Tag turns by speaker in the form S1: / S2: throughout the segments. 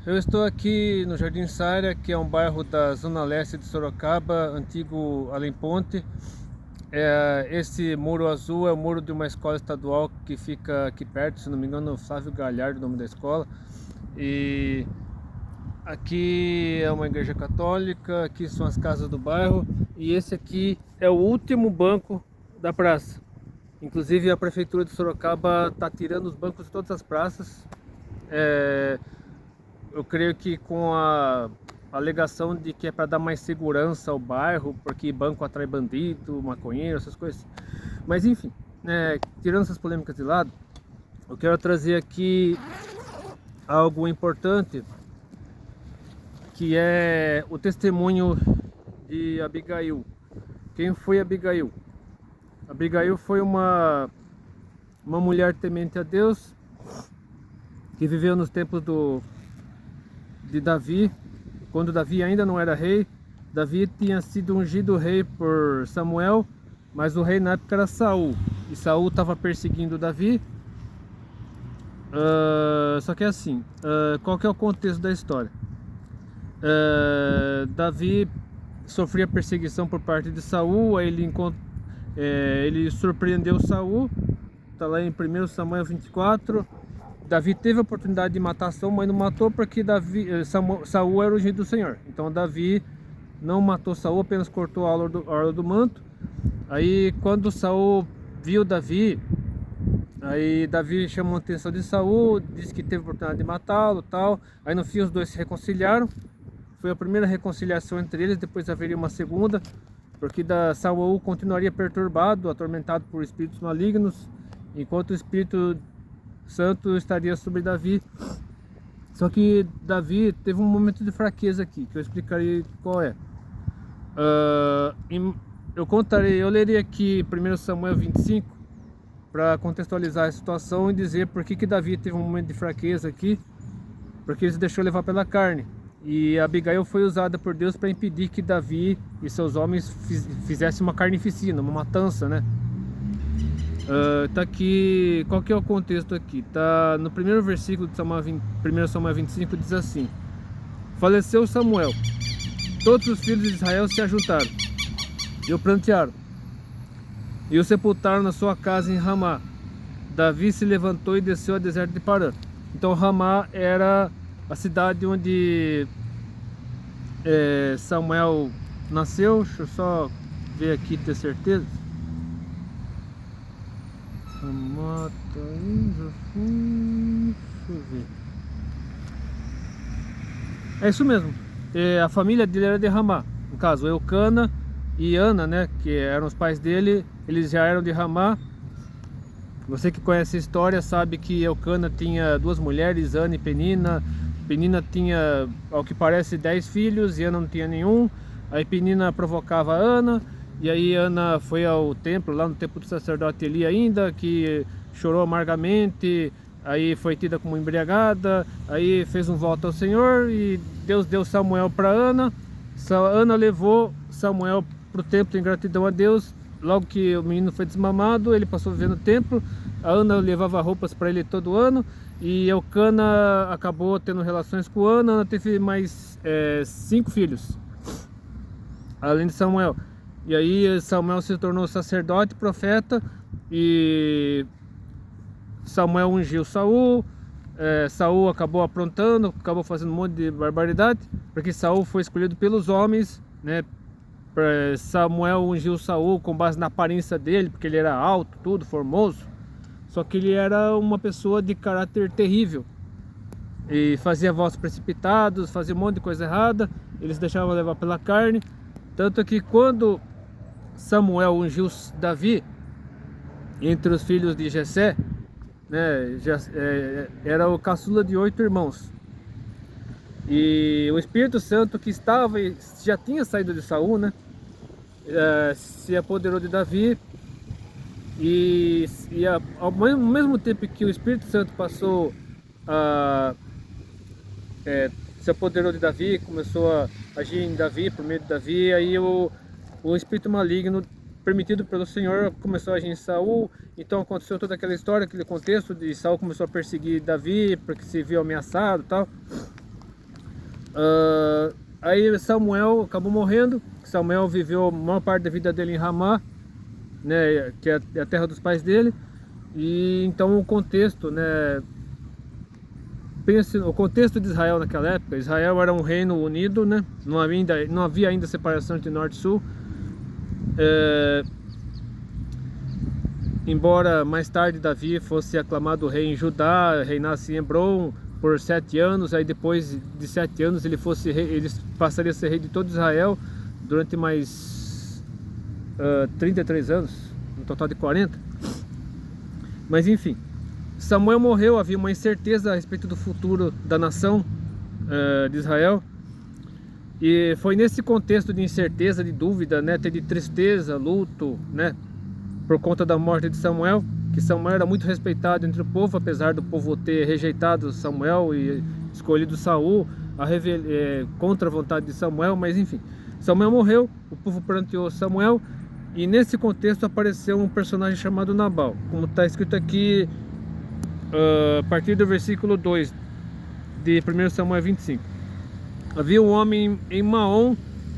S1: Eu estou aqui no Jardim Sária, que é um bairro da zona leste de Sorocaba, antigo Além Ponte. Esse muro azul é o muro de uma escola estadual que fica aqui perto, se não me engano, Flávio Galhardo, o nome da escola. E aqui é uma igreja católica, aqui são as casas do bairro, e esse aqui é o último banco da praça. Inclusive a prefeitura de Sorocaba está tirando os bancos de todas as praças. Eu creio que com a alegação de que é para dar mais segurança ao bairro, porque banco atrai bandido, maconheiro, essas coisas. Mas enfim, tirando essas polêmicas de lado, eu quero trazer aqui algo importante, que é o testemunho de Abigail. Quem foi Abigail? Abigail foi uma mulher temente a Deus, que viveu nos tempos de Davi, quando Davi ainda não era rei. Davi tinha sido ungido rei por Samuel, mas o rei na época era Saul, e Saul estava perseguindo Davi. Só que é assim, qual que é o contexto da história? Davi sofria perseguição por parte de Saul, aí ele surpreendeu Saul, está lá em 1 Samuel 24. Davi teve a oportunidade de matar Saul, mas não matou porque Saul era o ungido do Senhor. Então Davi não matou Saul, apenas cortou a orla do manto. Aí quando Saul viu Davi, aí Davi chamou a atenção de Saul, disse que teve a oportunidade de matá-lo, tal. Aí no fim os dois se reconciliaram. Foi a primeira reconciliação entre eles, depois haveria uma segunda, porque Saul continuaria perturbado, atormentado por espíritos malignos, enquanto o Espírito Santo estaria sobre Davi. Só que Davi teve um momento de fraqueza aqui, que eu explicarei qual é. Eu lerei aqui 1 Samuel 25 para contextualizar a situação e dizer por que Davi teve um momento de fraqueza aqui, porque ele se deixou levar pela carne. E Abigail foi usada por Deus para impedir que Davi e seus homens fizessem uma carnificina, uma matança, né? Tá aqui, qual que é o contexto aqui? Tá no primeiro versículo de 1 Samuel 25, diz assim: faleceu Samuel, todos os filhos de Israel se ajuntaram e o prantearam e o sepultaram na sua casa em Ramá. Davi se levantou e desceu ao deserto de Parã. Então Ramá era a cidade onde Samuel nasceu. Deixa eu só ver aqui, ter certeza. Ramá tá aí, já fui. Deixa eu ver. É isso mesmo. A família dele era de Ramá. No caso, Eucana e Ana, né, que eram os pais dele, eles já eram de Ramá. Você que conhece a história sabe que Eucana tinha duas mulheres, Ana e Penina. Penina tinha, ao que parece, 10 filhos e Ana não tinha nenhum. Aí Penina provocava Ana, e aí Ana foi ao templo, lá no templo do sacerdote Eli ainda, que chorou amargamente, aí foi tida como embriagada, aí fez um voto ao Senhor e Deus deu Samuel para Ana. Ana levou Samuel para o templo em gratidão a Deus. Logo que o menino foi desmamado, ele passou a viver no templo. A Ana levava roupas para ele todo ano, e Eucana acabou tendo relações com Ana. Ana teve mais 5 filhos, além de Samuel. E aí Samuel se tornou sacerdote, profeta, e Samuel ungiu Saul. Saul acabou aprontando, acabou fazendo um monte de barbaridade, porque Saul foi escolhido pelos homens, né? Samuel ungiu Saul com base na aparência dele, porque ele era alto, tudo, formoso. Só que ele era uma pessoa de caráter terrível e fazia votos precipitados, fazia um monte de coisa errada. Eles deixavam levar pela carne. Tanto que quando Samuel ungiu Davi entre os filhos de Jessé, né, era o caçula de 8 irmãos. E o Espírito Santo que já tinha saído de Saul, né, se apoderou de Davi. Ao mesmo tempo que o Espírito Santo passou se apoderou de Davi, começou a agir em Davi, por meio de Davi, aí o espírito maligno permitido pelo Senhor começou a agir em Saul. Então aconteceu toda aquela história, aquele contexto de Saul começou a perseguir Davi porque se viu ameaçado e tal. Aí Samuel acabou morrendo. Samuel viveu a maior parte da vida dele em Ramá, né, que é a terra dos pais dele. E então o contexto, né, pense o contexto de Israel naquela época. Israel era um reino unido, né, não havia ainda separação entre norte e sul. Embora mais tarde Davi fosse aclamado rei em Judá, reinasse em Hebron por 7 anos, aí depois de 7 anos ele passaria a ser rei de todo Israel durante mais 33 anos, no total de 40. Mas enfim, Samuel morreu, havia uma incerteza a respeito do futuro da nação de Israel. E foi nesse contexto de incerteza, de dúvida, né, até de tristeza, luto, né, por conta da morte de Samuel, que Samuel era muito respeitado entre o povo, apesar do povo ter rejeitado Samuel e escolhido Saul contra a vontade de Samuel. Mas enfim, Samuel morreu, o povo pranteou Samuel, e nesse contexto apareceu um personagem chamado Nabal, como está escrito aqui a partir do versículo 2 de 1 Samuel 25. Havia um homem em Maom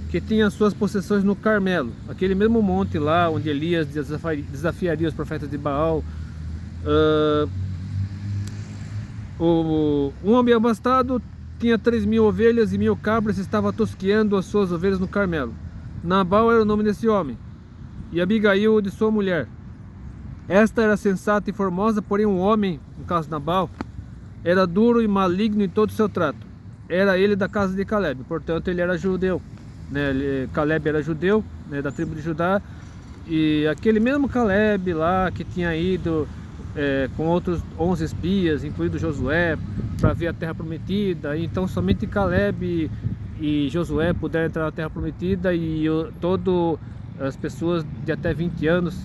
S1: que tinha suas possessões no Carmelo, aquele mesmo monte lá onde Elias desafiaria os profetas de Baal. Um homem abastado tinha 3.000 ovelhas e 1.000 cabras e estava tosqueando as suas ovelhas no Carmelo. Nabal era o nome desse homem, e Abigail de sua mulher. Esta era sensata e formosa, porém um homem, no caso de Nabal, era duro e maligno em todo o seu trato. Era ele da casa de Caleb, portanto ele era judeu, né? Caleb era judeu, né, da tribo de Judá, e aquele mesmo Caleb lá que tinha ido com outros 11 espias, incluindo Josué, para ver a terra prometida. Então somente Caleb e Josué puderam entrar na terra prometida, e todas as pessoas de até 20 anos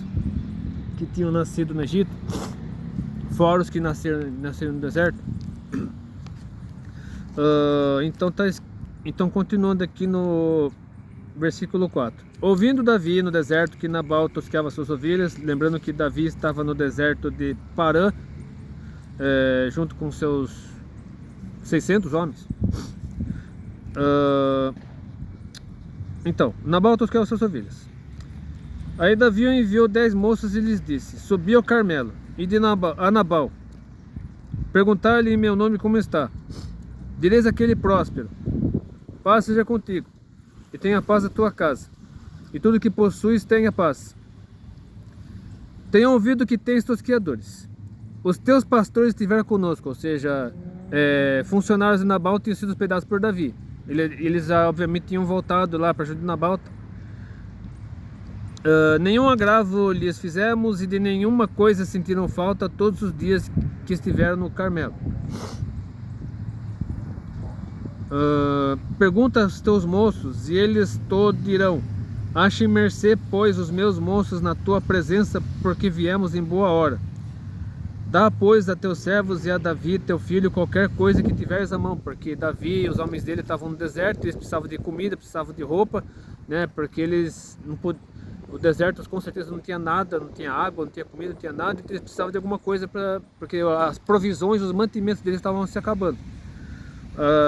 S1: que tinham nascido no Egito, fora os que nasceram no deserto. Então continuando aqui no versículo 4. Ouvindo Davi no deserto que Nabal tosqueava suas ovelhas, lembrando que Davi estava no deserto de Parã, junto com seus 600 homens. Então, Nabal tosqueava suas ovelhas. Aí Davi enviou 10 moços e lhes disse: subi ao Carmelo, e de Nabal, perguntar-lhe em meu nome como está. Direis aquele próspero: paz seja contigo, e tenha paz a tua casa, e tudo que possuis tenha paz. Tenham ouvido que tens tosqueadores. Os teus pastores estiveram conosco, ou seja, funcionários de Nabal tinham sido hospedados por Davi. Eles obviamente tinham voltado lá para a ajuda de Nabal. Nenhum agravo lhes fizemos, e de nenhuma coisa sentiram falta todos os dias que estiveram no Carmelo. Pergunta aos teus moços, e eles todos dirão: achem mercê, pois, os meus moços na tua presença, porque viemos em boa hora. Dá, pois, a teus servos e a Davi, teu filho, qualquer coisa que tiveres à mão, porque Davi e os homens dele estavam no deserto, eles precisavam de comida, precisavam de roupa, né, porque eles não podiam. O deserto com certeza não tinha nada, não tinha água, não tinha comida, não tinha nada, então eles precisavam de alguma coisa, porque as provisões, os mantimentos deles estavam se acabando.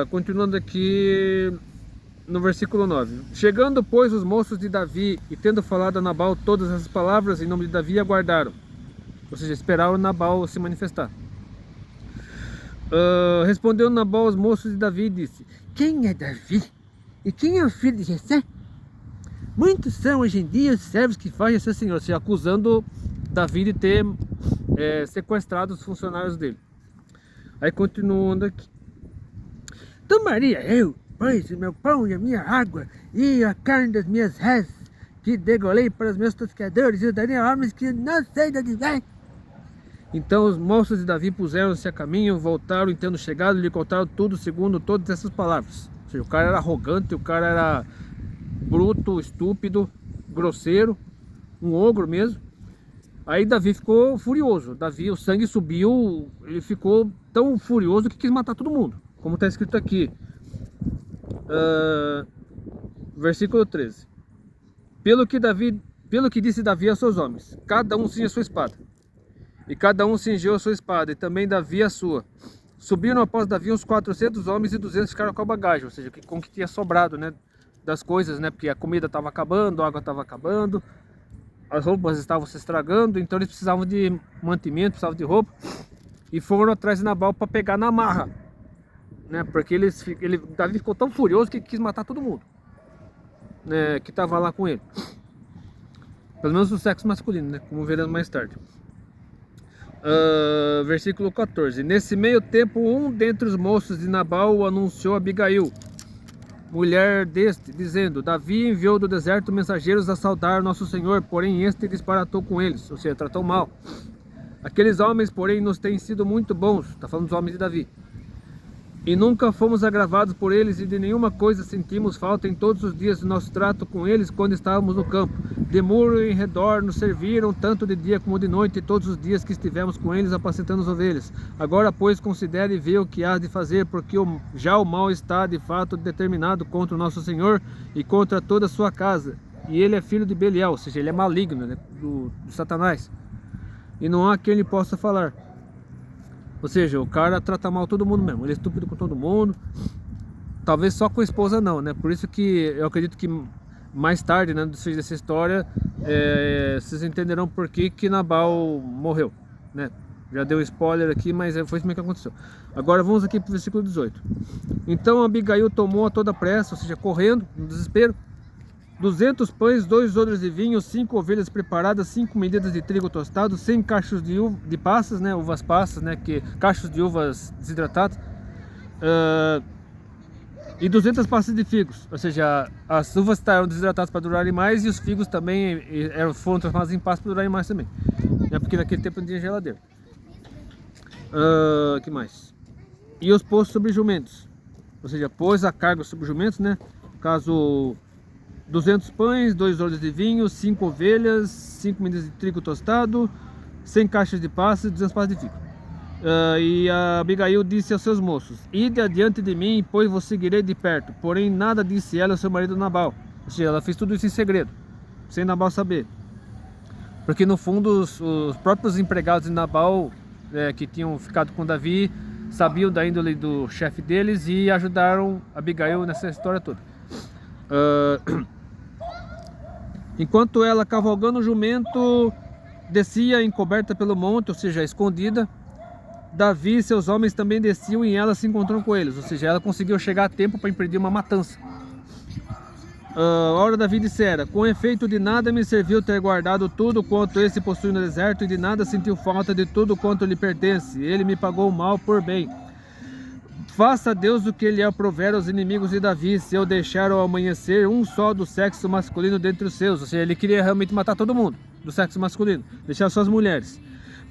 S1: Continuando aqui no versículo 9. Chegando, pois, os moços de Davi, e tendo falado a Nabal todas essas palavras em nome de Davi, aguardaram. Ou seja, esperaram Nabal se manifestar. Respondeu Nabal aos moços de Davi e disse: quem é Davi? E quem é o filho de Jessé? Muitos são hoje em dia os servos que fazem a seu senhor. Ou seja, acusando Davi de ter sequestrado os funcionários dele. Aí continuando aqui. Tomaria eu, pois, o meu pão e a minha água e a carne das minhas reses, que degolei para os meus tosqueadores, e os daria a homens que não sei de onde vem. Então os moços de Davi puseram-se a caminho, voltaram, e tendo chegado, lhe contaram tudo segundo todas essas palavras. Ou seja, o cara era arrogante, o cara era bruto, estúpido, grosseiro, um ogro mesmo. Aí Davi ficou furioso. Davi, o sangue subiu, ele ficou tão furioso que quis matar todo mundo, como está escrito aqui, versículo 13. Pelo que disse Davi a seus homens: cada um cinge a sua espada. E cada um cingiu a sua espada, e também Davi a sua. Subiram após Davi uns 400 homens e 200 ficaram com a bagagem, ou seja, com o que tinha sobrado, né, das coisas, né, porque a comida estava acabando, a água estava acabando, as roupas estavam se estragando, então eles precisavam de mantimento, precisavam de roupa, e foram atrás de Nabal para pegar na marra, né, porque Davi ficou tão furioso que quis matar todo mundo, né, que estava lá com ele, pelo menos do sexo masculino, né, como veremos mais tarde. Versículo 14. Nesse meio tempo, um dentre os moços de Nabal anunciou a Abigail, mulher deste, dizendo: Davi enviou do deserto mensageiros a saudar nosso senhor, porém este disparatou com eles, ou seja, tratou mal. Aqueles homens, porém, nos têm sido muito bons, está falando dos homens de Davi, e nunca fomos agravados por eles, e de nenhuma coisa sentimos falta em todos os dias do nosso trato com eles quando estávamos no campo. De muro em redor nos serviram tanto de dia como de noite, todos os dias que estivemos com eles apacentando as ovelhas. Agora, pois, considere e vê o que há de fazer, porque já o mal está de fato determinado contra o nosso Senhor e contra toda a sua casa. E ele é filho de Belial, ou seja, ele é maligno, né, do Satanás. E não há quem lhe possa falar. Ou seja, o cara trata mal todo mundo mesmo, ele é estúpido com todo mundo. Talvez só com a esposa não, né? Por isso que eu acredito que mais tarde, né, dessa história, vocês entenderão por que Nabal morreu, né? Já deu spoiler aqui, mas foi isso mesmo que aconteceu. Agora vamos aqui para o versículo 18. Então Abigail tomou a toda pressa, ou seja, correndo, no desespero, 200 pães, 2 odres de vinho, 5 ovelhas preparadas, 5 medidas de trigo tostado, 100 cachos de passas, né, uvas passas, né, cachos de uvas desidratadas, e 200 passas de figos, ou seja, as uvas estavam desidratadas para durarem mais e os figos também foram transformados em passas para durarem mais também, né, porque naquele tempo não tinha geladeira. Que mais? E os pôs sobre jumentos, ou seja, pôs a carga sobre jumentos, né, no caso 200 pães, 2 odres de vinho, 5 ovelhas, 5 medidas de trigo tostado, 100 caixas de passas e 200 passas de figo. E a Abigail disse aos seus moços: Ide adiante de mim, pois vos seguirei de perto. Porém nada disse ela ao seu marido Nabal. Ou seja, ela fez tudo isso em segredo, sem Nabal saber. Porque no fundo os próprios empregados de Nabal, que tinham ficado com Davi, sabiam da índole do chefe deles e ajudaram Abigail nessa história toda. Enquanto ela, cavalgando o jumento, descia encoberta pelo monte, ou seja, escondida, Davi e seus homens também desciam e ela se encontrou com eles, ou seja, ela conseguiu chegar a tempo para impedir uma matança. Ora, Davi dissera: com efeito de nada me serviu ter guardado tudo quanto esse possui no deserto, e de nada sentiu falta de tudo quanto lhe pertence. Ele me pagou mal por bem. Faça Deus o que lhe aprover aos inimigos de Davi, se eu deixar ao amanhecer um só do sexo masculino dentre os seus. Ou seja, ele queria realmente matar todo mundo do sexo masculino, deixar só as mulheres.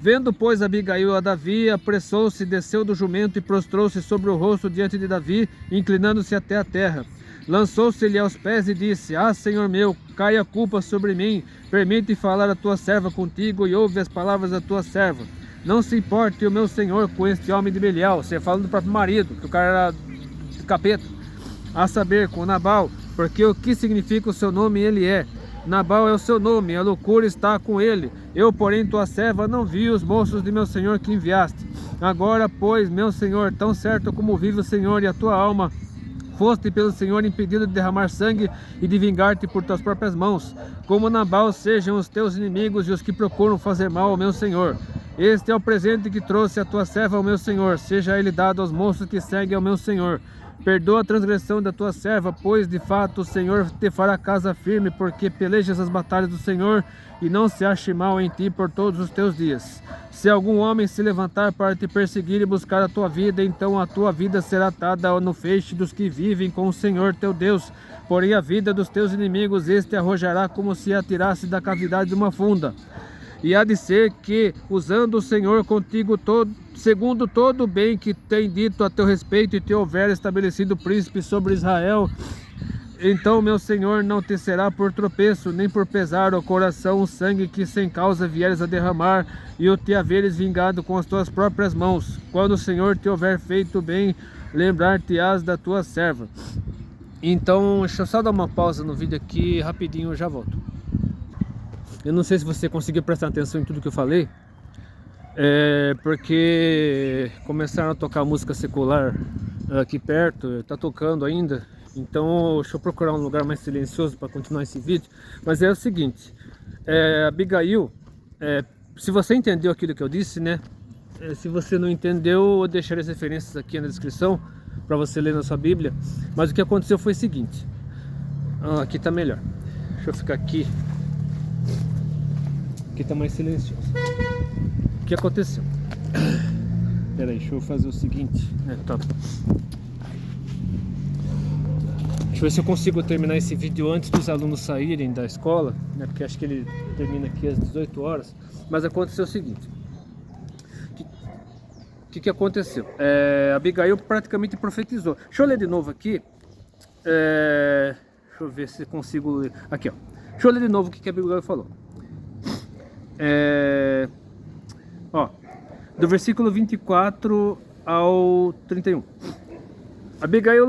S1: Vendo, pois, Abigail a Davi, apressou-se, desceu do jumento e prostrou-se sobre o rosto diante de Davi, inclinando-se até a terra. Lançou-se-lhe aos pés e disse: Ah, Senhor meu, caia a culpa sobre mim, permite falar a tua serva contigo e ouve as palavras da tua serva. Não se importe o meu senhor com este homem de Belial. Você falando do próprio marido, que o cara era do capeta. A saber, com Nabal, porque o que significa o seu nome ele é. Nabal é o seu nome, a loucura está com ele. Eu, porém, tua serva, não vi os moços de meu senhor que enviaste. Agora, pois, meu senhor, tão certo como vive o Senhor e a tua alma, foste pelo Senhor impedido de derramar sangue e de vingar-te por tuas próprias mãos. Como Nabal sejam os teus inimigos e os que procuram fazer mal ao meu senhor. Este é o presente que trouxe a tua serva ao meu senhor, seja ele dado aos moços que seguem ao meu senhor. Perdoa a transgressão da tua serva, pois de fato o Senhor te fará casa firme, porque pelejas as batalhas do Senhor e não se ache mal em ti por todos os teus dias. Se algum homem se levantar para te perseguir e buscar a tua vida, então a tua vida será atada no feixe dos que vivem com o Senhor teu Deus. Porém a vida dos teus inimigos este arrojará como se atirasse da cavidade de uma funda. E há de ser que, usando o Senhor contigo segundo todo o bem que tem dito a teu respeito e te houver estabelecido príncipe sobre Israel, então meu Senhor não te será por tropeço, nem por pesar ao coração o sangue que sem causa vieres a derramar e o te haveres vingado com as tuas próprias mãos. Quando o Senhor te houver feito bem, lembrar-te-ás da tua serva. Então, deixa eu só dar uma pausa no vídeo aqui, rapidinho eu já volto. Eu não sei se você conseguiu prestar atenção em tudo que eu falei. porque começaram a tocar música secular aqui perto, tá tocando ainda. Então deixa eu procurar um lugar mais silencioso para continuar esse vídeo. Mas é o seguinte, Abigail, se você entendeu aquilo que eu disse, né? Se você não entendeu, eu deixarei as referências aqui na descrição para você ler na sua Bíblia. Mas o que aconteceu foi o seguinte, aqui tá melhor. Deixa eu ficar aqui. Aqui tá mais silencioso. O que aconteceu? Pera aí, deixa eu fazer o seguinte, tá. Deixa eu ver se eu consigo terminar esse vídeo antes dos alunos saírem da escola, né? Porque acho que ele termina aqui às 18 horas. Mas aconteceu o seguinte. O que aconteceu? Abigail praticamente profetizou. Deixa eu ler de novo aqui. Deixa eu ver se consigo ler. Aqui, ó. Deixa eu ler de novo o que Abigail falou. Do versículo 24 ao 31. Abigail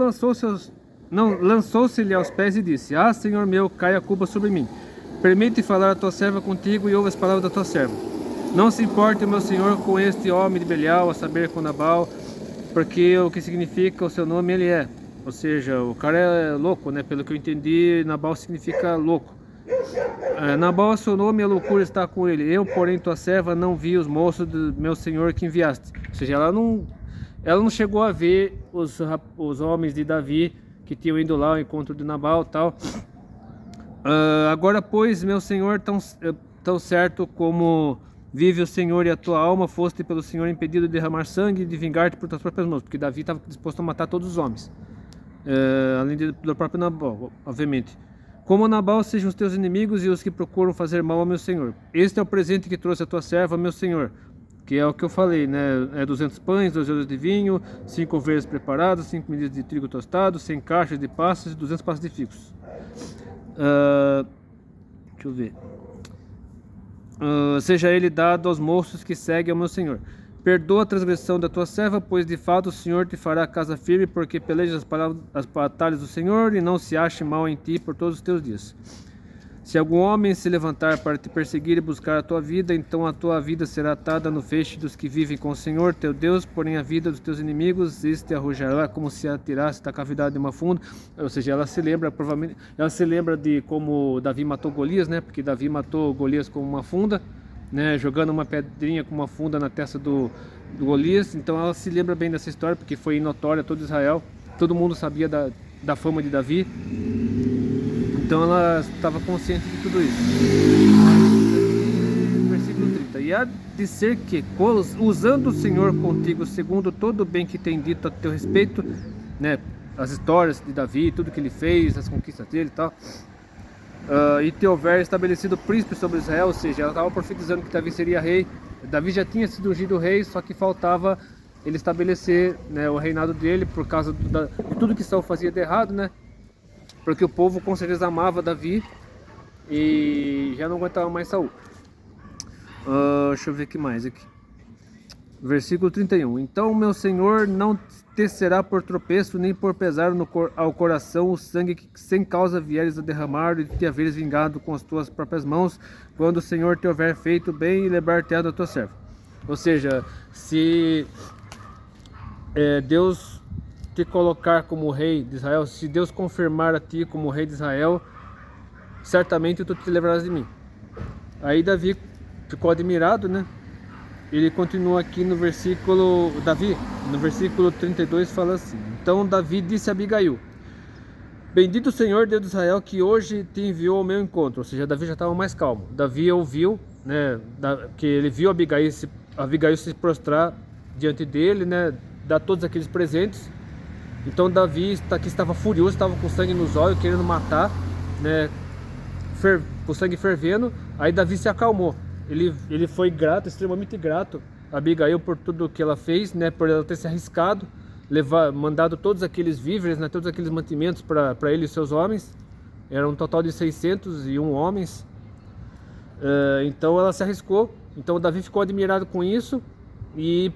S1: lançou-se-lhe aos pés e disse: Ah, Senhor meu, caia a culpa sobre mim. Permite falar a tua serva contigo e ouve as palavras da tua serva. Não se importe, meu senhor, com este homem de Belial, a saber, com Nabal, porque o que significa o seu nome ele é. Ou seja, o cara é louco, né? Pelo que eu entendi, Nabal significa louco. Nabal é seu nome e a loucura está com ele. Eu, porém, tua serva, não vi os moços do meu senhor que enviaste. Ou seja, ela não chegou a ver os homens de Davi que tinham ido lá ao encontro de Nabal e tal. Agora, pois, meu senhor, tão certo como vive o Senhor e a tua alma, foste pelo Senhor impedido de derramar sangue e de vingar-te por tuas próprias mãos, porque Davi estava disposto a matar todos os homens, além do próprio Nabal, obviamente. Como Nabal sejam os teus inimigos e os que procuram fazer mal ao meu Senhor. Este é o presente que trouxe a tua serva, meu Senhor, que é o que eu falei, né? 200 pães, 2 euros de vinho, 5 ovelhas preparadas, 5 medidas de trigo tostado, 100 caixas de passas e 200 passas de figos. Deixa eu ver. Seja ele dado aos moços que seguem ao meu Senhor. Perdoa a transgressão da tua serva, pois de fato o Senhor te fará casa firme, porque pelejas as batalhas do Senhor e não se ache mal em ti por todos os teus dias. Se algum homem se levantar para te perseguir e buscar a tua vida, então a tua vida será atada no feixe dos que vivem com o Senhor teu Deus, porém a vida dos teus inimigos este arrojará como se atirasse da cavidade de uma funda. Ou seja, ela se lembra de como Davi matou Golias, né? Porque Davi matou Golias com uma funda, né? Jogando uma pedrinha com uma funda na testa do Golias. Então ela se lembra bem dessa história, porque foi notória a todo Israel. Todo mundo sabia da fama de Davi. Então ela estava consciente de tudo isso. Versículo 30. E há de ser que, usando o Senhor contigo, segundo todo o bem que tem dito a teu respeito, né, as histórias de Davi, tudo que ele fez, as conquistas dele e tal, e te houver estabelecido príncipe sobre Israel, ou seja, ela estava profetizando que Davi seria rei. Davi já tinha sido ungido rei, só que faltava ele estabelecer, né, o reinado dele por causa de tudo que Saul fazia de errado, né? Porque o povo com certeza amava Davi e já não aguentava mais Saul. Deixa eu ver o que mais aqui. Versículo 31. Então meu Senhor não te será por tropeço, nem por pesar ao coração o sangue que sem causa vieres a derramar e te haveres vingado com as tuas próprias mãos, quando o Senhor te houver feito bem e libertar da tua serva. Ou seja, se Deus te colocar como rei de Israel, se Deus confirmar a ti como rei de Israel, certamente tu te livrarás de mim. Aí Davi ficou admirado, né? Ele continua aqui no versículo, no versículo 32 fala assim: Então Davi disse a Abigail: Bendito o Senhor, Deus de Israel, que hoje te enviou ao meu encontro. Ou seja, Davi já estava mais calmo. Davi ouviu, né, que ele viu Abigail se prostrar diante dele, né, dar todos aqueles presentes. Então Davi que estava furioso, estava com sangue nos olhos, querendo matar, né, com sangue fervendo. Aí Davi se acalmou. Ele foi grato, extremamente grato a Abigail por tudo que ela fez, né, por ela ter se arriscado, mandado todos aqueles víveres, né, todos aqueles mantimentos para ele e seus homens. Era um total de 601 homens. Então ela se arriscou. Então Davi ficou admirado com isso e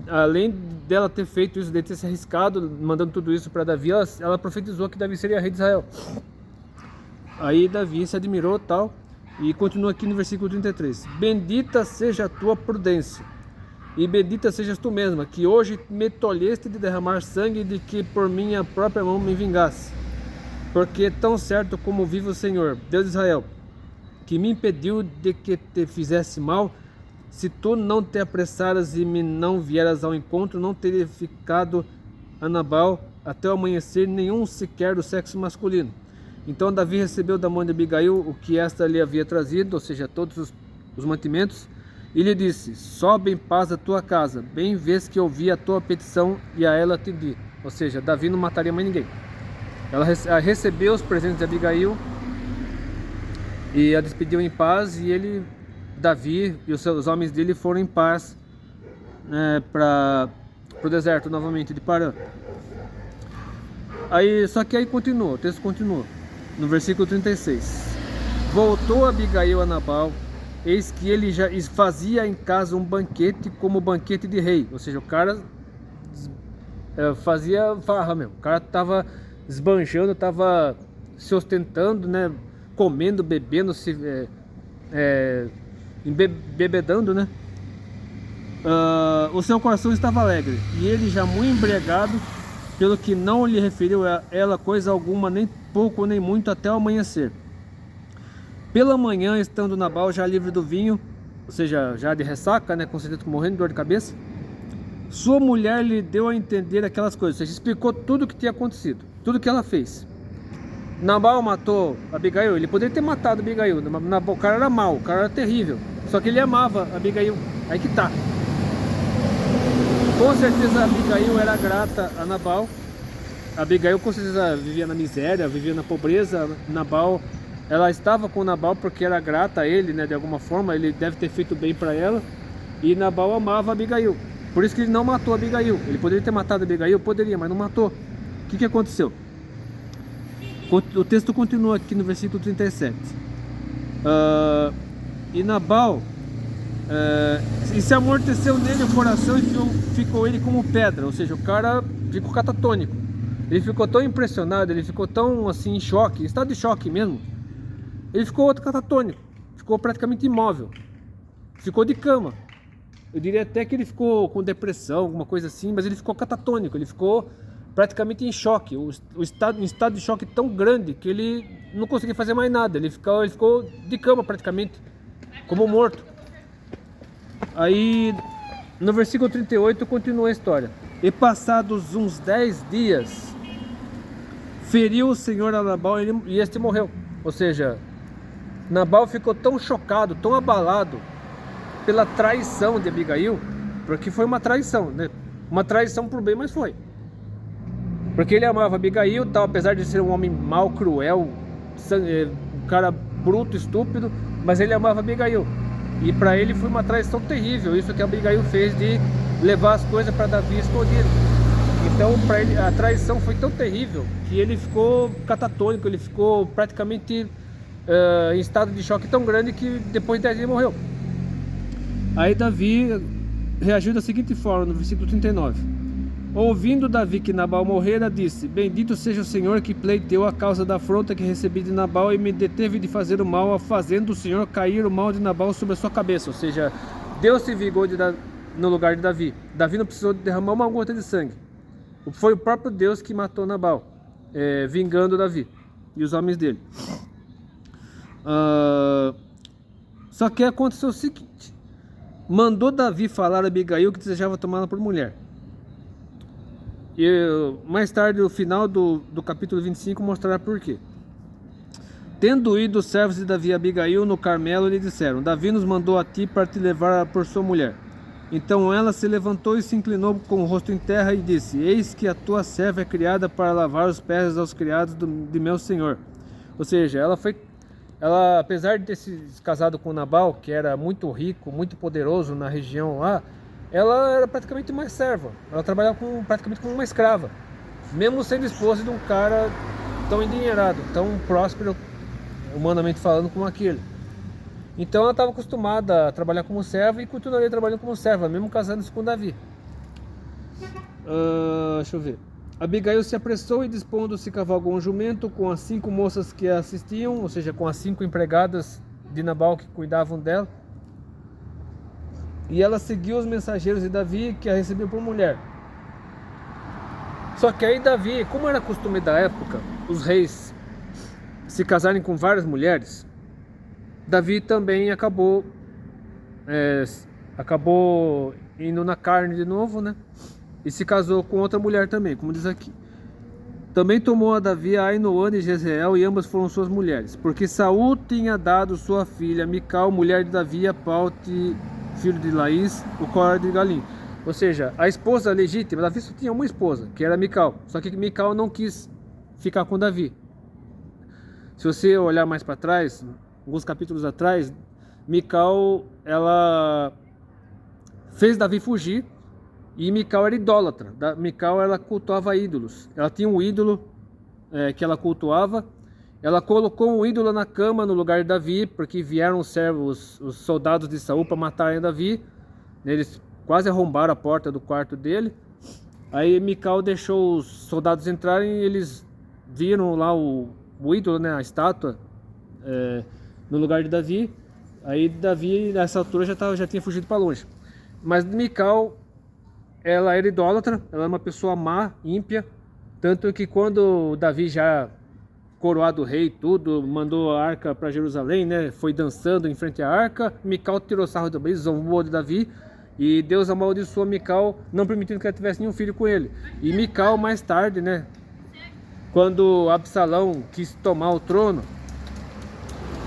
S1: além dela ter feito isso, de ter se arriscado, mandando tudo isso para Davi, ela profetizou que Davi seria rei de Israel. Aí Davi se admirou tal, e continua aqui no versículo 33. Bendita seja a tua prudência, e bendita sejas tu mesma, que hoje me tolheste de derramar sangue e de que por minha própria mão me vingasse. Porque tão certo como vive o Senhor, Deus de Israel, que me impediu de que te fizesse mal, se tu não te apressaras e me não vieras ao encontro, não teria ficado a Nabal até o amanhecer nenhum sequer do sexo masculino. Então Davi recebeu da mão de Abigail o que esta lhe havia trazido, ou seja, todos os mantimentos, e lhe disse: sobe em paz à tua casa, bem vês que ouvi a tua petição e a ela atendi. Ou seja, Davi não mataria mais ninguém. Ela recebeu os presentes de Abigail e a despediu em paz, e Davi e os homens dele foram em paz para o deserto novamente de Parã. Só que aí continua, o texto continua, no versículo 36. Voltou Abigail a Nabal, eis que ele já fazia em casa um banquete como banquete de rei. Ou seja, o cara fazia farra mesmo. O cara estava esbanjando, estava se ostentando, né? Comendo, bebendo, embebedando, né? O seu coração estava alegre, e ele já muito embriagado, pelo que não lhe referiu a ela coisa alguma, nem pouco nem muito, até o amanhecer. Pela manhã, estando Nabal já livre do vinho, ou seja, já de ressaca, né, com certeza morrendo de dor de cabeça, sua mulher lhe deu a entender aquelas coisas, ou seja, explicou tudo o que tinha acontecido, tudo que ela fez. Nabal matou Abigail, ele poderia ter matado Abigail, o cara era mau, o cara era terrível, só que ele amava Abigail, aí que tá. Com certeza Abigail era grata a Nabal. Abigail com certeza vivia na miséria, vivia na pobreza. Nabal, ela estava com Nabal porque era grata a ele, né, de alguma forma, ele deve ter feito bem para ela. E Nabal amava Abigail, por isso que ele não matou Abigail. Ele poderia ter matado Abigail, poderia, mas não matou. O que aconteceu? O texto continua aqui no versículo 37. E Nabal e se amorteceu nele o coração e ficou ele como pedra. Ou seja, o cara ficou catatônico. Ele ficou tão impressionado, ele ficou tão assim em choque, em estado de choque mesmo. Ele ficou catatônico, ficou praticamente imóvel, ficou de cama. Eu diria até que ele ficou com depressão, alguma coisa assim, mas ele ficou catatônico, ele ficou praticamente em choque, um estado de choque tão grande que ele não conseguia fazer mais nada. Ele ficou de cama praticamente, como morto. Aí no versículo 38 continua a história. E passados uns 10 dias, feriu o Senhor a Nabal e este morreu. Ou seja, Nabal ficou tão chocado, tão abalado pela traição de Abigail, porque foi uma traição, né? Uma traição por bem, mas foi. Porque ele amava Abigail, tal, apesar de ser um homem mau, cruel, um cara bruto, estúpido, mas ele amava Abigail. E para ele foi uma traição terrível, isso que Abigail fez de levar as coisas para Davi escondido. Então para ele a traição foi tão terrível que ele ficou catatônico, ele ficou praticamente em estado de choque tão grande que depois de 10 dias morreu. Aí Davi reagiu da seguinte forma, no versículo 39. Ouvindo Davi que Nabal morrera, disse: bendito seja o Senhor que pleiteou a causa da afronta que recebi de Nabal e me deteve de fazer o mal, fazendo o Senhor cair o mal de Nabal sobre a sua cabeça. Ou seja, Deus se vingou no lugar de Davi. Davi não precisou derramar uma gota de sangue. Foi o próprio Deus que matou Nabal, vingando Davi e os homens dele. Só que aconteceu o seguinte: mandou Davi falar a Abigail que desejava tomá-la por mulher. E mais tarde, o final do capítulo 25 mostrará por quê. Tendo ido os servos de Davi a Abigail no Carmelo, lhe disseram: Davi nos mandou a ti para te levar por sua mulher. Então ela se levantou e se inclinou com o rosto em terra e disse: eis que a tua serva é criada para lavar os pés aos criados de meu senhor. Ou seja, ela apesar de ter se casado com Nabal, que era muito rico, muito poderoso na região lá, ela era praticamente uma serva. Ela trabalhava praticamente como uma escrava, mesmo sendo esposa de um cara tão endinheirado, tão próspero, humanamente falando, como aquele. Então ela estava acostumada a trabalhar como serva e continuaria trabalhando como serva, mesmo casando-se com Davi. Deixa eu ver. Abigail se apressou e, dispondo-se, cavalgou um jumento com as 5 moças que a assistiam, ou seja, com as 5 empregadas de Nabal que cuidavam dela. e ela seguiu os mensageiros de Davi, que a recebeu por mulher. Só que aí Davi, como era costume da época, os reis se casarem com várias mulheres, Davi também acabou indo na carne de novo, né? E se casou com outra mulher também, como diz aqui. Também tomou a Davi a Ainoã de Jezreel, e ambas foram suas mulheres, porque Saul tinha dado sua filha Mical, mulher de Davi, a Paute, filho de Laís, o cor de Galim. Ou seja, a esposa legítima, Davi só tinha uma esposa, que era Mical. Só que Mical não quis ficar com Davi. Se você olhar mais para trás, alguns capítulos atrás, Mical, ela fez Davi fugir, e Mical era idólatra. Mical, ela cultuava ídolos. Ela tinha um ídolo que ela cultuava. Ela colocou um ídolo na cama no lugar de Davi, porque vieram os soldados de Saul para matarem Davi. Eles quase arrombaram a porta do quarto dele. Aí Mical deixou os soldados entrarem, e eles viram lá o ídolo, né, a estátua, no lugar de Davi. Aí Davi, nessa altura, já tinha fugido para longe. Mas Mical, ela era idólatra, ela era uma pessoa má, ímpia. Tanto que quando Davi, já coroado rei, tudo, mandou a arca para Jerusalém, né, foi dançando em frente à arca, Mical tirou sarro também, zombou de Davi. E Deus amaldiçoou Mical, não permitindo que ela tivesse nenhum filho com ele. E Mical, mais tarde, né, quando Absalão quis tomar o trono,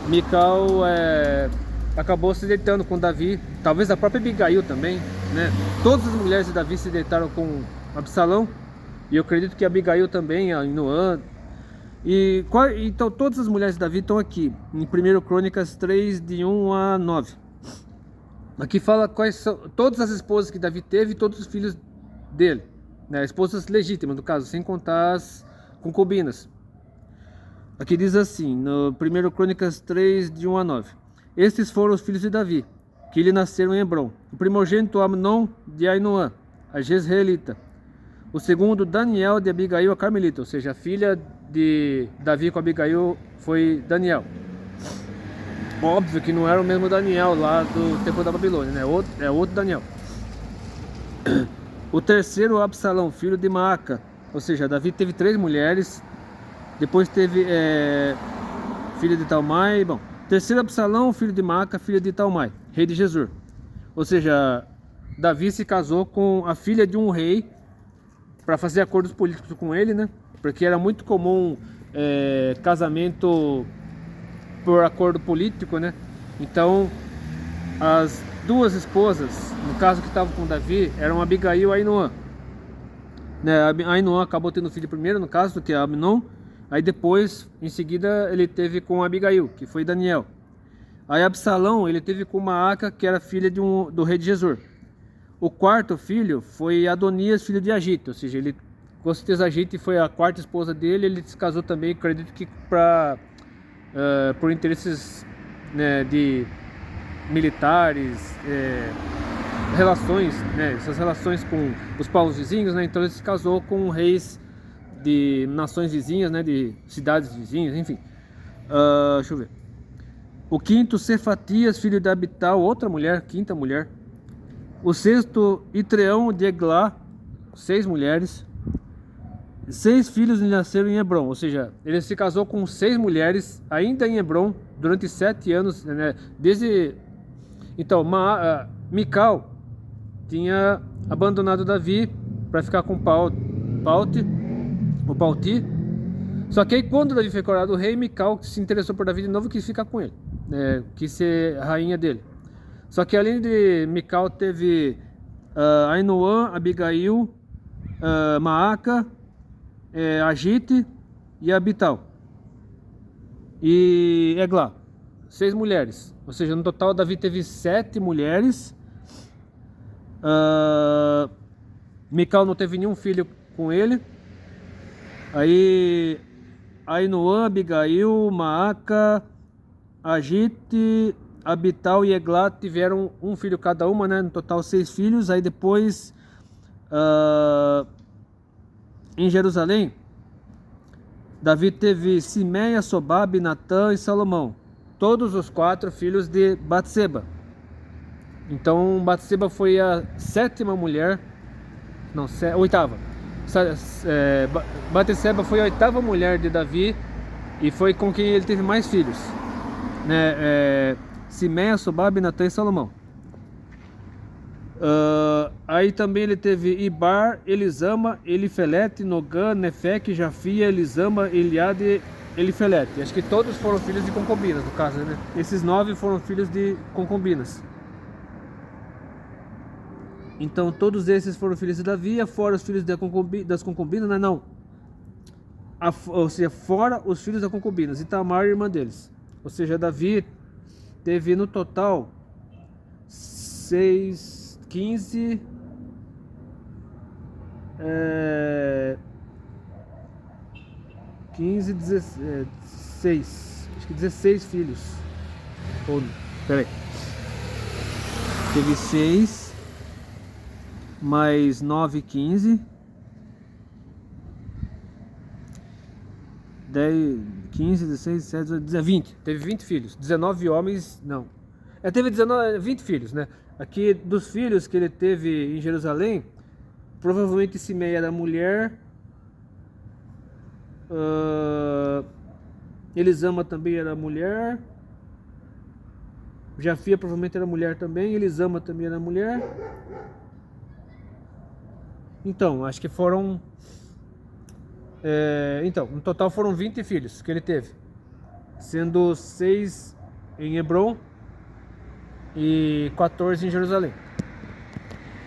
S1: Mical acabou se deitando com Davi. Talvez a própria Abigail também, né? Todas as mulheres de Davi se deitaram com Absalão. E eu acredito que Abigail também, a Ainoã. Então todas as mulheres de Davi estão aqui, em 1 Crônicas 3, de 1 a 9. Aqui fala quais são todas as esposas que Davi teve e todos os filhos dele, né? Esposas legítimas, no caso, sem contar as concubinas. Aqui diz assim, no 1 Crônicas 3, de 1 a 9. Estes foram os filhos de Davi, que lhe nasceram em Hebrom. O primogênito Amnon de Ainoã, a Jezreelita. O segundo, Daniel de Abigail, a Carmelita. Ou seja, a filha de Davi com Abigail foi Daniel. Óbvio que não era o mesmo Daniel lá do tempo da Babilônia, né? É outro Daniel. O terceiro, Absalão, filho de Maaca. Ou seja, Davi teve 3 mulheres. Depois teve filho de Talmai. Bom, terceiro, Absalão, filho de Maaca, filha de Talmai, rei de Gesur. Ou seja, Davi se casou com a filha de um rei para fazer acordos políticos com ele, né? Porque era muito comum casamento por acordo político, né? Então, as 2 esposas, no caso que estavam com Davi, eram Abigail e Ainoã. Né? A Ainoã acabou tendo filho primeiro, no caso, que é Amnon. Aí depois, em seguida, ele teve com Abigail, que foi Daniel. Aí Absalão, ele teve com Maaca, que era filha do rei de Gesur. O quarto filho foi Adonias, filho de Agite. Ou seja, ele, com certeza, Agite foi a 4ª esposa dele. Ele se casou também, acredito que por interesses, né, de militares, relações, né, essas relações com os povos vizinhos, né? Então ele se casou com reis de nações vizinhas, né, de cidades vizinhas, enfim. Deixa eu ver. O quinto, Cefatias, filho de Abital, outra mulher, 5ª mulher. O sexto, Itreão de Eglá, 6 mulheres. 6 filhos lhe nasceram em Hebrom, ou seja, ele se casou com 6 mulheres, ainda em Hebrom, durante 7 anos, né? Então, Mical tinha abandonado Davi para ficar com Pauti. Só que aí, quando Davi foi coroado rei, Mical se interessou por Davi de novo e quis ficar com ele, quis ser rainha dele. Só que além de Mical, teve Ainoã, Abigail, Maaca, Agite e Abital e Eglá, 6 mulheres. Ou seja, no total Davi teve 7 mulheres. Mical não teve nenhum filho com ele. Aí Ainoã, Abigail, Maaca, Agite, Abital e Eglá tiveram um filho cada uma, né? No total 6 filhos. Aí depois em Jerusalém, Davi teve Simeia, Sobabe, Natã e Salomão, todos os 4 filhos de Batseba. Então Batseba foi a sétima mulher, não, oitava. Batseba foi a oitava mulher de Davi e foi com quem ele teve mais filhos, né? Simeia, Sobabe, Natã e Salomão. Aí também ele teve Ibar, Elisama, Elifelete, Nogã, Nefeque, Jafia, Elisama, Eliade e Elifelete. Acho que todos foram filhos de concubinas, no caso, né? Esses 9 foram filhos de concubinas. Então todos esses foram filhos de Davi, fora os filhos das concubinas, né? Não. Ou seja, fora os filhos das concubinas, Itamar, irmã deles. Ou seja, Davi teve no total 15, 16, acho que 16 filhos. Peraí. Teve 6 mais 9, 15. 10, 15, 16, 17, 18, 20. Teve 20 filhos. 19 homens, não. Teve 20 filhos, né? Aqui, dos filhos que ele teve em Jerusalém, provavelmente Simeia era mulher. Elisama também era mulher. Jafia provavelmente era mulher também. Elisama também era mulher. Então, acho que foram... então, no total foram 20 filhos que ele teve, sendo 6 em Hebron e 14 em Jerusalém.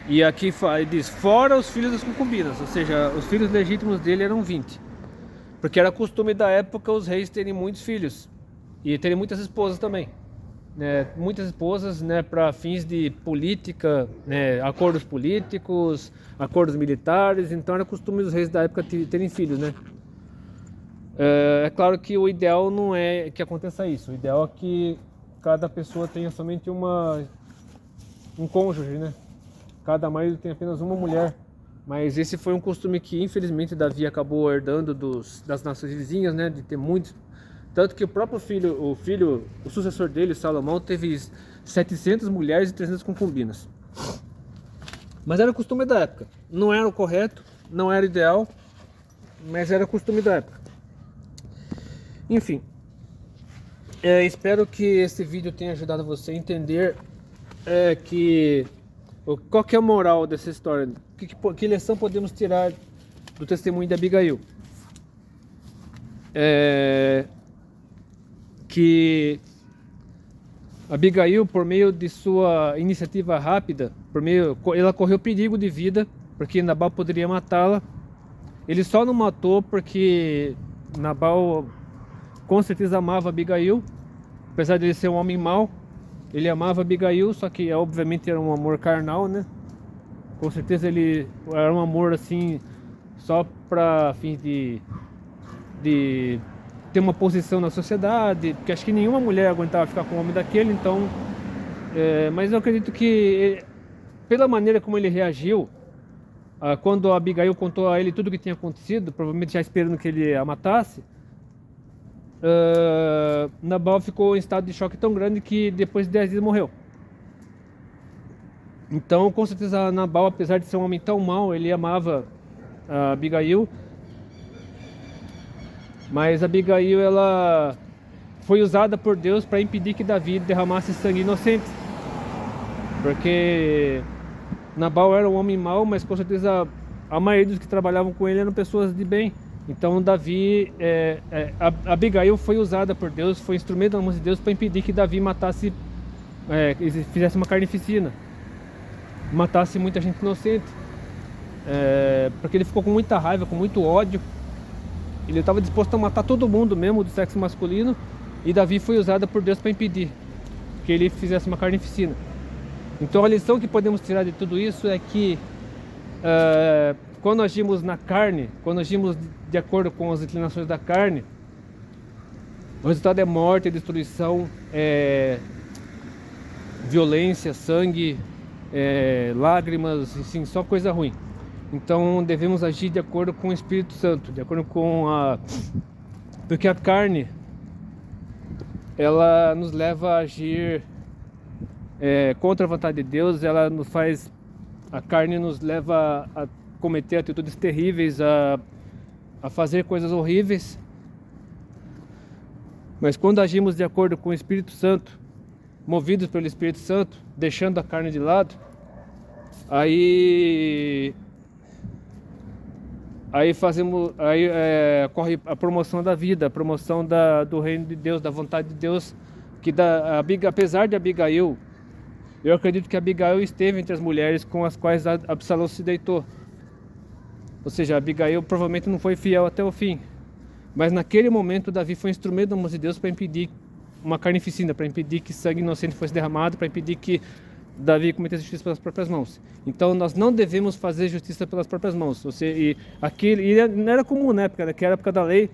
S1: E aqui diz, fora os filhos das concubinas, ou seja, os filhos legítimos dele eram 20. Porque era costume da época os reis terem muitos filhos e terem muitas esposas também. Muitas esposas, né, para fins de política, né, acordos políticos, acordos militares. Então era costume dos reis da época terem filhos, né? É claro que o ideal não é que aconteça isso. O ideal é que cada pessoa tenha somente um cônjuge, né? Cada marido tem apenas uma mulher. Mas esse foi um costume que infelizmente Davi acabou herdando das nações vizinhas, né? De ter muitos. Tanto que o próprio o sucessor dele, Salomão, teve 700 mulheres e 300 concubinas. Mas era o costume da época. Não era o correto, não era ideal, mas era o costume da época. Enfim, espero que esse vídeo tenha ajudado você a entender qual que é a moral dessa história. Que lição podemos tirar do testemunho de Abigail? Que Abigail, por meio de sua iniciativa rápida, ela correu perigo de vida, porque Nabal poderia matá-la. Ele só não matou porque Nabal com certeza amava Abigail, apesar de ele ser um homem mau. Ele amava Abigail, só que obviamente era um amor carnal, né? Com certeza ele era um amor assim, só para fins de ter uma posição na sociedade, porque acho que nenhuma mulher aguentava ficar com um homem daquele. Então, mas eu acredito que pela maneira como ele reagiu, quando a Abigail contou a ele tudo o que tinha acontecido, provavelmente já esperando que ele a matasse, Nabal ficou em estado de choque tão grande que depois de 10 dias morreu. Então, com certeza, Nabal, apesar de ser um homem tão mau, ele amava a Abigail. Mas Abigail, ela foi usada por Deus para impedir que Davi derramasse sangue inocente. Porque Nabal era um homem mau, mas com certeza a maioria dos que trabalhavam com ele eram pessoas de bem. Então Abigail foi usada por Deus, foi instrumento na mão de Deus para impedir que Davi matasse, fizesse uma carnificina, matasse muita gente inocente, porque ele ficou com muita raiva, com muito ódio. Ele estava disposto a matar todo mundo mesmo do sexo masculino, e Davi foi usada por Deus para impedir que ele fizesse uma carnificina. Então a lição que podemos tirar de tudo isso é que quando agimos na carne, quando agimos de acordo com as inclinações da carne, o resultado é morte, destruição, violência, sangue, lágrimas, assim, só coisa ruim. Então devemos agir de acordo com o Espírito Santo, de acordo com porque a carne, ela nos leva a agir contra a vontade de Deus, ela nos faz, a carne nos leva a cometer atitudes terríveis, a fazer coisas horríveis. Mas quando agimos de acordo com o Espírito Santo, movidos pelo Espírito Santo, deixando a carne de lado, aí ocorre a promoção da vida, a promoção do reino de Deus, da vontade de Deus, apesar de Abigail, eu acredito que Abigail esteve entre as mulheres com as quais Absalão se deitou. Ou seja, Abigail provavelmente não foi fiel até o fim. Mas naquele momento Davi foi um instrumento da mão de Deus para impedir uma carnificina, para impedir que sangue inocente fosse derramado, para impedir que Davi cometesse justiça pelas próprias mãos. Então nós não devemos fazer justiça pelas próprias mãos. E não era comum na época, que era a época da lei.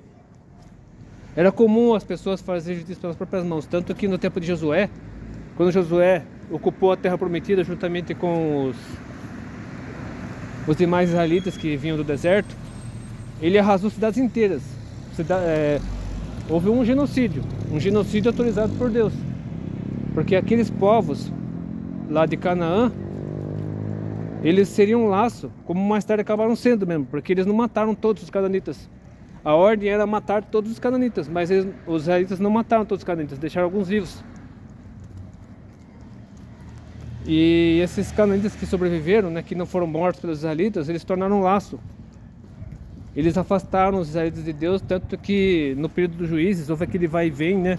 S1: Era comum as pessoas fazerem justiça pelas próprias mãos. Tanto que no tempo de Josué, quando Josué ocupou a terra prometida juntamente com os demais israelitas que vinham do deserto, ele arrasou cidades inteiras. Houve um genocídio autorizado por Deus, porque aqueles povos lá de Canaã, eles seriam um laço, como mais tarde acabaram sendo mesmo, porque eles não mataram todos os cananitas. A ordem era matar todos os cananitas, mas os israelitas não mataram todos os cananitas, deixaram alguns vivos. E esses cananitas que sobreviveram, né, que não foram mortos pelos israelitas, eles tornaram um laço. Eles afastaram os israelitas de Deus, tanto que no período dos juízes houve aquele vai e vem, né?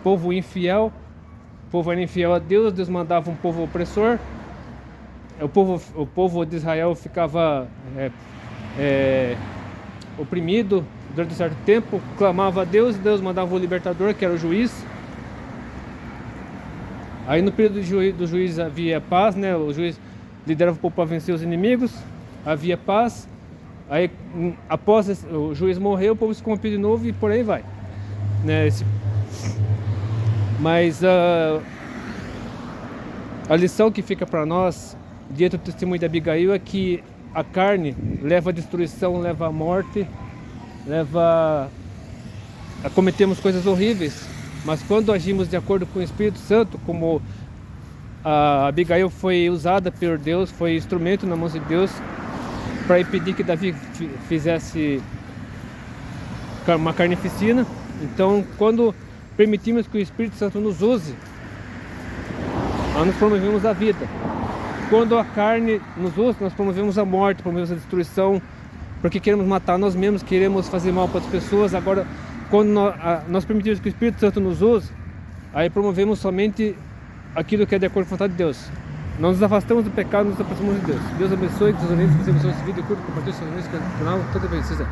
S1: Povo infiel, o povo era infiel a Deus, Deus mandava um povo opressor, o povo de Israel ficava oprimido durante um certo tempo, clamava a Deus, e Deus mandava o libertador, que era o juiz. Aí no período do juiz havia paz, né? O juiz liderava o povo para vencer os inimigos, havia paz. Aí após o juiz morrer, o povo se corrompeu de novo e por aí vai, né? Mas a lição que fica para nós diante do testemunho de Abigail é que a carne leva à destruição, leva à morte, leva a cometermos coisas horríveis. Mas quando agimos de acordo com o Espírito Santo, como a Abigail foi usada por Deus, foi instrumento na mão de Deus para impedir que Davi fizesse uma carnificina. Então, quando permitimos que o Espírito Santo nos use, nós promovemos a vida. Quando a carne nos usa, nós promovemos a morte, promovemos a destruição, porque queremos matar nós mesmos, queremos fazer mal para as pessoas. Agora, quando nós permitimos que o Espírito Santo nos use, aí promovemos somente aquilo que é de acordo com a vontade de Deus. Nós nos afastamos do pecado, nos aproximamos de Deus. Deus abençoe, que Deus abençoe esse vídeo, curta, compartilhe, se inscreva no canal, toda vez que quiser.